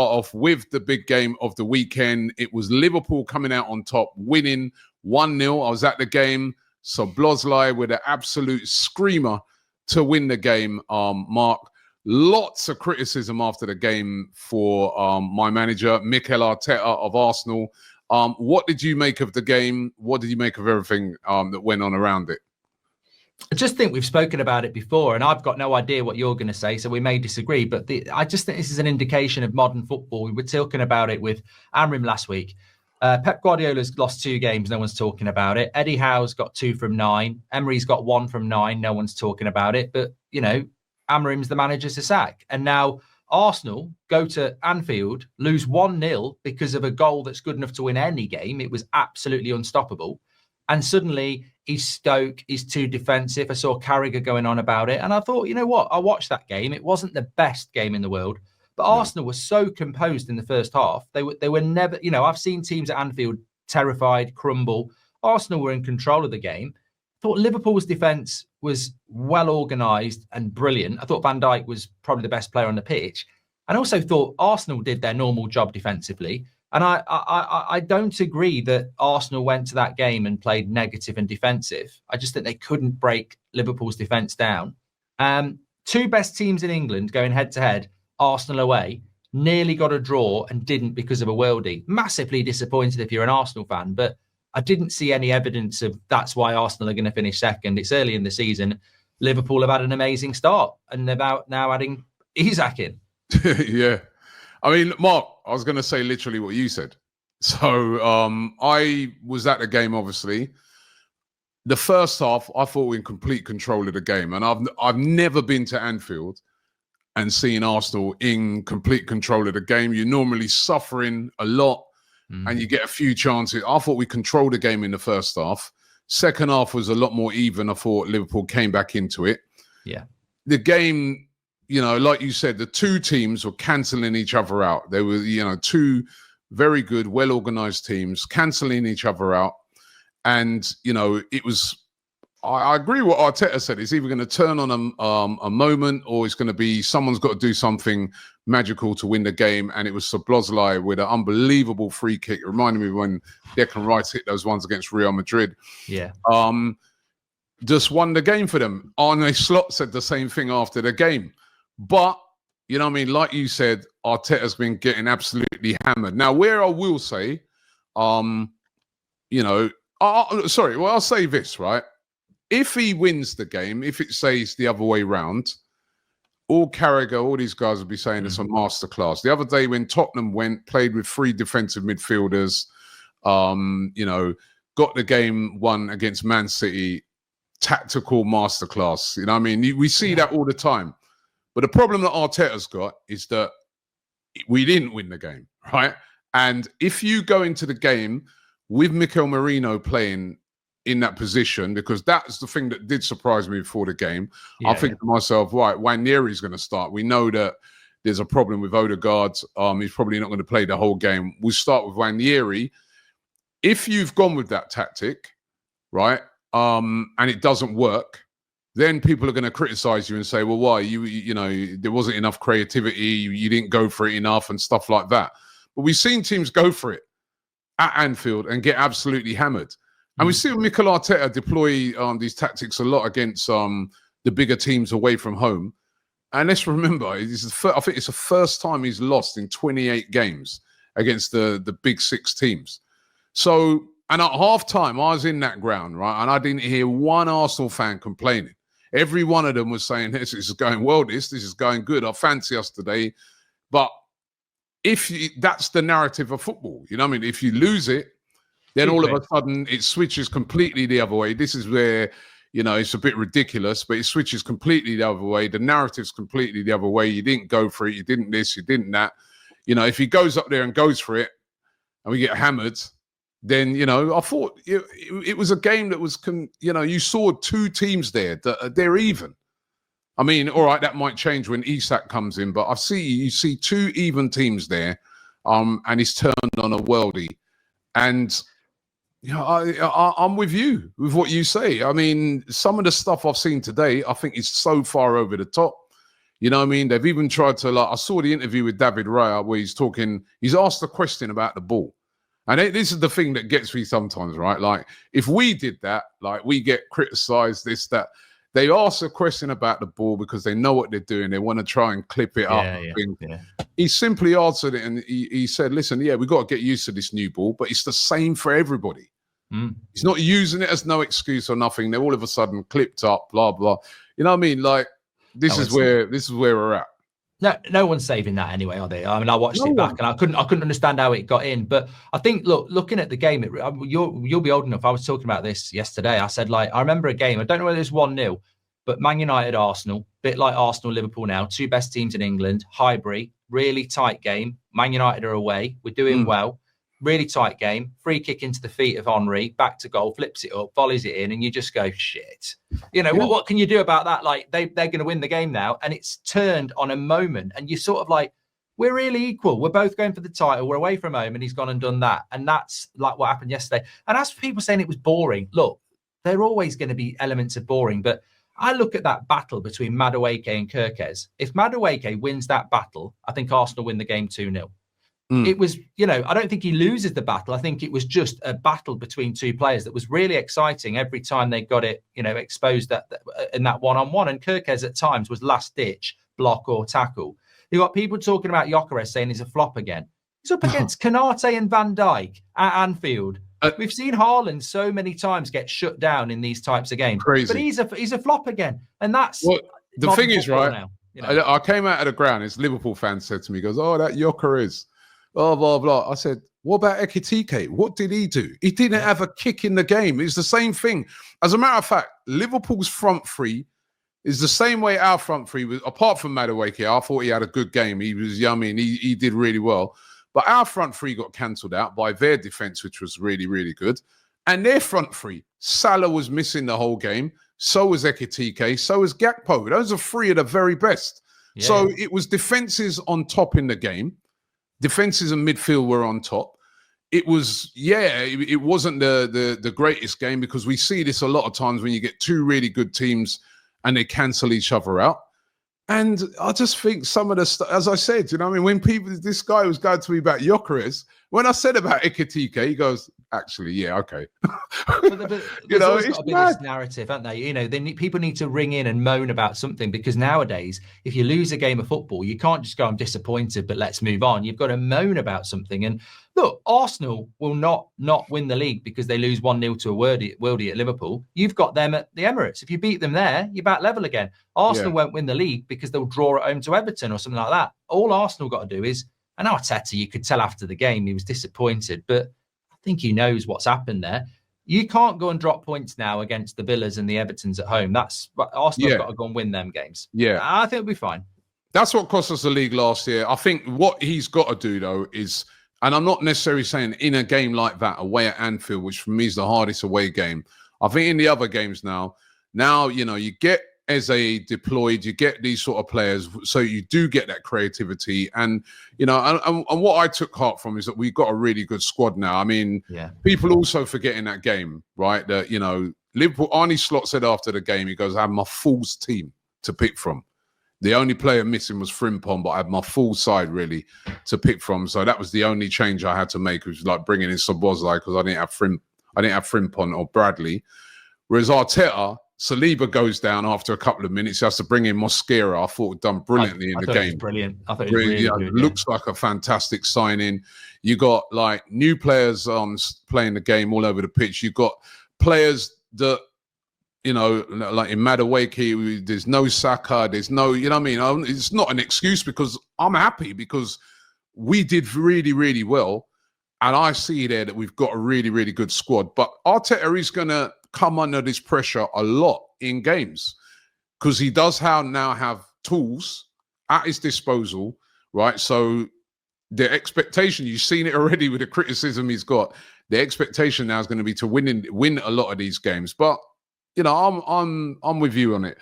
off with the big game of the weekend. It was Liverpool coming out on top, winning 1-0. I was at the game. So Szoboszlai with an absolute screamer to win the game, Mark. Lots of criticism after the game for my manager, Mikel Arteta of Arsenal. What did you make of the game? What did you make of everything that went on around it? I just think we've spoken about it before, and I've got no idea what you're going to say, so we may disagree. But I just think this is an indication of modern football. We were talking about it with Amrim last week. Pep Guardiola's lost 2 games. No one's talking about it. Eddie Howe's got 2 from 9. Emery's got 1 from 9. No one's talking about it. But, you know, Amrim's the manager to sack. And now Arsenal go to Anfield, lose 1-0 because of a goal that's good enough to win any game. It was absolutely unstoppable. And suddenly he's Stoke, he's too defensive. I saw Carragher going on about it. And I thought, you know what? I watched that game. It wasn't the best game in the world. But Arsenal was so composed in the first half. They were never, you know, I've seen teams at Anfield terrified, crumble. Arsenal were in control of the game. I thought Liverpool's defence was well organised and brilliant. I thought Van Dijk was probably the best player on the pitch. And also thought Arsenal did their normal job defensively. And I don't agree that Arsenal went to that game and played negative and defensive. I just think they couldn't break Liverpool's defence down. 2 best teams in England going head-to-head, Arsenal away, nearly got a draw and didn't because of a worldie. Massively disappointed if you're an Arsenal fan, but I didn't see any evidence of that's why Arsenal are going to finish second. It's early in the season. Liverpool have had an amazing start and they're about now adding Isak in. Yeah. I mean, Mark, I was going to say literally what you said. So I was at the game, obviously. The first half, I thought we were in complete control of the game. And I've never been to Anfield and seen Arsenal in complete control of the game. You're normally suffering a lot and you get a few chances. I thought we controlled the game in the first half. Second half was a lot more even. I thought Liverpool came back into it. Yeah. The game, you know, like you said, the 2 teams were cancelling each other out. They were, you know, 2 very good, well-organised teams cancelling each other out. And, you know, it was... I agree with what Arteta said. It's either going to turn on a moment or it's going to be someone's got to do something magical to win the game. And it was Szoboszlai with an unbelievable free kick. It reminded me when Declan Rice hit those ones against Real Madrid. Yeah. Just won the game for them. Arne Slot said the same thing after the game. But, you know what I mean? Like you said, Arteta's been getting absolutely hammered. Now, where I will say, you know, I'll say this, right? If he wins the game, if it says the other way round, all Carragher, all these guys will be saying it's a masterclass. The other day when Tottenham played with 3 defensive midfielders, you know, got the game won against Man City, tactical masterclass. You know what I mean? We see that all the time. But the problem that Arteta's got is that we didn't win the game, right? And if you go into the game with Mikel Merino playing in that position, because that's the thing that did surprise me before the game. I think to myself, right, Nwaneri's going to start. We know that there's a problem with Odegaard. He's probably not going to play the whole game. We'll start with Nwaneri. If you've gone with that tactic, right, and it doesn't work, then people are going to criticize you and say, well, why? You know, there wasn't enough creativity. You didn't go for it enough and stuff like that. But we've seen teams go for it at Anfield and get absolutely hammered. And we see Mikel Arteta deploy these tactics a lot against the bigger teams away from home. And let's remember, I think it's the first time he's lost in 28 games against the big 6 teams. So, and at half-time, I was in that ground, right? And I didn't hear one Arsenal fan complaining. Every one of them was saying, this is going well, this is going good. I fancy us today. But that's the narrative of football. You know what I mean? If you lose it, then all of a sudden it switches completely the other way. This is where, you know, it's a bit ridiculous, but it switches completely the other way. The narrative's completely the other way. You didn't go for it. You didn't this, you didn't that. You know, if he goes up there and goes for it and we get hammered, then, you know, I thought it was a game that was, you know, you saw 2 teams there that they're even. I mean, all right, that might change when Isak comes in, but you see 2 even teams there, and he's turned on a worldie. And you know, I'm with you with what you say. I mean, some of the stuff I've seen today, I think is so far over the top. You know what I mean? They've even tried to, like, I saw the interview with David Raya where he's asked a question about the ball. And this is the thing that gets me sometimes, right? Like, if we did that, like, we get criticized, this, that. They ask a question about the ball because they know what they're doing. They want to try and clip it up. Yeah. He simply answered it, and he said, listen, yeah, we've got to get used to this new ball, but it's the same for everybody. He's not using it as no excuse or nothing. They're all of a sudden clipped up, blah, blah. You know what I mean? Like, this is where we're at. No one's saving that anyway, are they? I mean, I watched it back and I couldn't understand how it got in. But I think, looking at the game, you'll be old enough. I was talking about this yesterday. I said, like, I remember a game. I don't know whether it was 1-0, but Man United, Arsenal, bit like Arsenal, Liverpool now, two best teams in England, Highbury, really tight game. Man United are away. We're doing well. Really tight game. Free kick into the feet of Henry, back to goal, flips it up, volleys it in, and you just go, shit. You know, what can you do about that? Like, they're going to win the game now, and it's turned on a moment, and you're sort of like, we're really equal. We're both going for the title. We're away from home, and he's gone and done that. And that's like what happened yesterday. And as for people saying it was boring, look, there are always going to be elements of boring, but I look at that battle between Madueke and Kirkez. If Madueke wins that battle, I think Arsenal win the game 2-0. It was, you know, I don't think he loses the battle. I think it was just a battle between two players that was really exciting every time they got it, you know, exposed that in that one-on-one. And Kirkez at times was last ditch block or tackle. You got people talking about Gyökeres saying he's a flop again. He's up against Canate and Van Dijk at Anfield. We've seen Haaland so many times get shut down in these types of games. Crazy. But he's a flop again. And that's the thing is, right? Now, you know? I came out of the ground. This Liverpool fan said to me, he goes, "Oh, that Gyökeres. Blah, blah, blah." I said, what about Ekitike? What did he do? He didn't have a kick in the game. It's the same thing. As a matter of fact, Liverpool's front three is the same way our front three was, apart from Madueke. I thought he had a good game. He was yummy and he did really well. But our front three got cancelled out by their defence, which was really, really good. And their front three, Salah was missing the whole game. So was Ekitike. So was Gakpo. Those are three of the very best. Yeah. So it was defences on top in the game. Defenses and midfield were on top. It was, it wasn't the greatest game because we see this a lot of times when you get two really good teams and they cancel each other out. And I just think some of the stuff, as I said, you know what I mean? When this guy was going to me about Gyökeres, when I said about Ekitike, he goes, actually, yeah, okay. But you know, it's got a bit of this narrative, haven't they? You know, people need to ring in and moan about something because nowadays, if you lose a game of football, you can't just go, I'm disappointed, but let's move on. You've got to moan about something. And look, Arsenal will not win the league because they lose 1-0 to a worldie at Liverpool. You've got them at the Emirates. If you beat them there, you're back level again. Arsenal won't win the league because they'll draw at home to Everton or something like that. All Arsenal got to do is, and Arteta, you could tell after the game he was disappointed, but I think he knows what's happened there. You can't go and drop points now against the Villas and the Evertons at home. That's Arsenal's got to go and win them games. Yeah, I think it'll be fine. That's what cost us the league last year. I think what he's got to do though is, and I'm not necessarily saying in a game like that away at Anfield, which for me is the hardest away game. I think in the other games now you know you get Eze deployed, you get these sort of players, so you do get that creativity. And, you know, and what I took heart from is that we've got a really good squad now. I mean, people also forget in that game, right, that, you know, Liverpool, Arne Slot said after the game, he goes, I have my full team to pick from. The only player missing was Frimpong, but I had my full side really to pick from. So that was the only change I had to make, which was like bringing in Szoboszlai because I didn't have Frimpong or Bradley. Whereas Arteta, Saliba goes down after a couple of minutes. He has to bring in Mosquera. I thought he'd done brilliantly in the game. Brilliant. I thought it was really good. Looks like a fantastic signing. You got like new players playing the game all over the pitch. You got players that, you know, like in Madueke, there's no Saka, there's no, you know what I mean? It's not an excuse because I'm happy because we did really, really well. And I see there that we've got a really, really good squad. But Arteta is going to come under this pressure a lot in games because he does now have tools at his disposal, right? So the expectation, you've seen it already with the criticism he's got. The expectation now is going to be to win a lot of these games. But you know, I'm with you on it.